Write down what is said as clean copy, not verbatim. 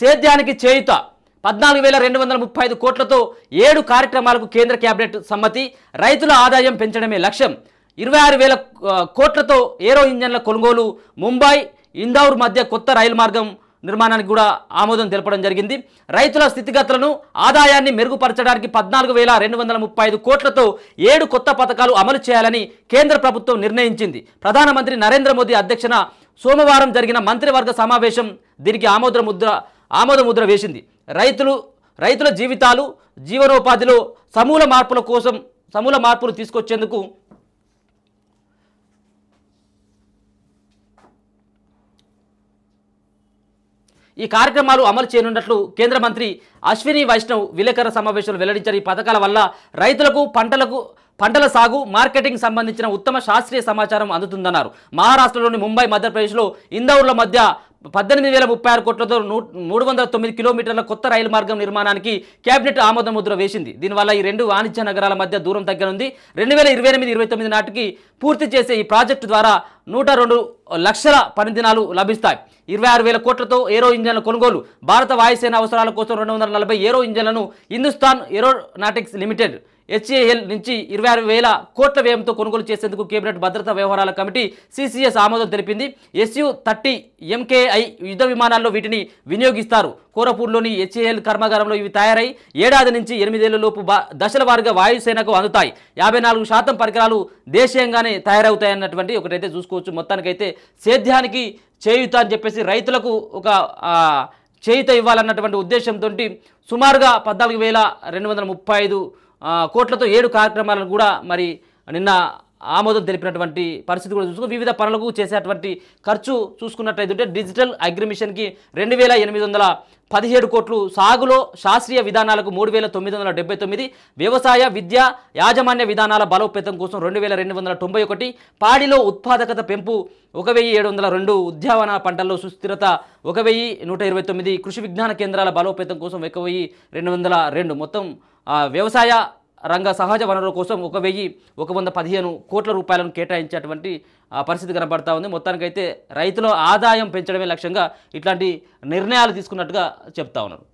సేద్యానికి చేయుత 14,235 కోట్లతో 7 కార్యక్రమాలకు కేంద్ర కేబినెట్ సమ్మతి. రైతుల ఆదాయం పెంచడమే లక్ష్యం. 26,000 కోట్లతో ఏరో ఇంజన్ల కొనుగోలు. ముంబై ఇందౌర్ మధ్య కొత్త రైలు మార్గం నిర్మాణానికి కూడా ఆమోదం తెలపడం జరిగింది. రైతుల స్థితిగతులను ఆదాయాన్ని మెరుగుపరచడానికి 14,235 కోట్లతో 7 కొత్త పథకాలు అమలు చేయాలని కేంద్ర ప్రభుత్వం నిర్ణయించింది. ప్రధానమంత్రి నరేంద్ర మోదీ అధ్యక్షన సోమవారం జరిగిన మంత్రివర్గ సమావేశం దీనికి ఆమోద ముద్ర వేసింది. రైతుల జీవితాలు జీవనోపాధిలో సమూల మార్పులు తీసుకొచ్చేందుకు ఈ కార్యక్రమాలు అమలు చేయనున్నట్లు కేంద్ర మంత్రి అశ్విని వైష్ణవ్ విలేకరుల సమావేశంలో వెల్లడించారు. ఈ పథకాల వల్ల రైతులకు పంటల సాగు మార్కెటింగ్ సంబంధించిన ఉత్తమ శాస్త్రీయ సమాచారం అందుతుందన్నారు. మహారాష్ట్రలోని ముంబై, మధ్యప్రదేశ్లో ఇందౌర్ల మధ్య 18,036 కోట్లతో 309 కిలోమీటర్ల కొత్త రైలు మార్గం నిర్మాణానికి కేబినెట్ ఆమోద ముద్ర వేసింది. దీనివల్ల ఈ 2 వాణిజ్య నగరాల మధ్య దూరం తగ్గనుంది. 2028-29 నాటికి పూర్తి చేసే ఈ ప్రాజెక్టు ద్వారా 102 లక్షల పనిదినాలు లభిస్తాయి. 26,000 కోట్లతో ఏరో ఇంజన్ల కొనుగోలు. భారత వాయుసేన అవసరాల కోసం 240 ఏరో ఇంజన్లను హిందుస్థాన్ ఏరోనాటిక్స్ లిమిటెడ్ HAL నుంచి 26,000 కోట్ల వ్యయంతో కొనుగోలు చేసేందుకు కేబినెట్ భద్రతా వ్యవహారాల కమిటీ CCS ఆమోదం తెలిపింది. Su-30 MKI యుద్ధ విమానాల్లో వీటిని వినియోగిస్తారు. కోరపూర్లోని HAL కర్మాగారంలో ఇవి తయారై ఏడాది నుంచి 8 ఏళ్ల లోపు దశల వారీగా వాయుసేనకు అందుతాయి. 54% పరికరాలు దేశీయంగానే తయారవుతాయన్నటువంటి ఒకటైతే చూసుకోవచ్చు. మొత్తానికైతే సేద్యానికి చేయుత అని చెప్పేసి రైతులకు ఒక చేయుత ఇవ్వాలన్నటువంటి ఉద్దేశంతో సుమారుగా 14,235 కోట్లతో 7 కార్యక్రమాలను కూడా మరి నిన్న ఆమోదం తెలిపినటువంటి పరిస్థితి కూడా చూసుకుని వివిధ పనులకు చేసేటువంటి ఖర్చు చూసుకున్నట్లయితే డిజిటల్ అగ్రిమిషన్కి 2,817 కోట్లు, సాగులో శాస్త్రీయ విధానాలకు 3,979, వ్యవసాయ విద్య యాజమాన్య విధానాల బలోపేతం కోసం 2,291, పాడిలో ఉత్పాదకత పెంపు 1,702, ఉద్యానవన పంటల్లో సుస్థిరత 1,129, కృషి విజ్ఞాన కేంద్రాల బలోపేతం కోసం 1,202, మొత్తం వ్యవసాయ రంగ సహజ వనరుల కోసం 1,115 కోట్ల రూపాయలను కేటాయించేటువంటి పరిస్థితి కనబడతా ఉంది. మొత్తానికైతే రైతుల ఆదాయం పెంచడమే లక్ష్యంగా ఇట్లాంటి నిర్ణయాలు తీసుకున్నట్టుగా చెప్తా ఉన్నారు.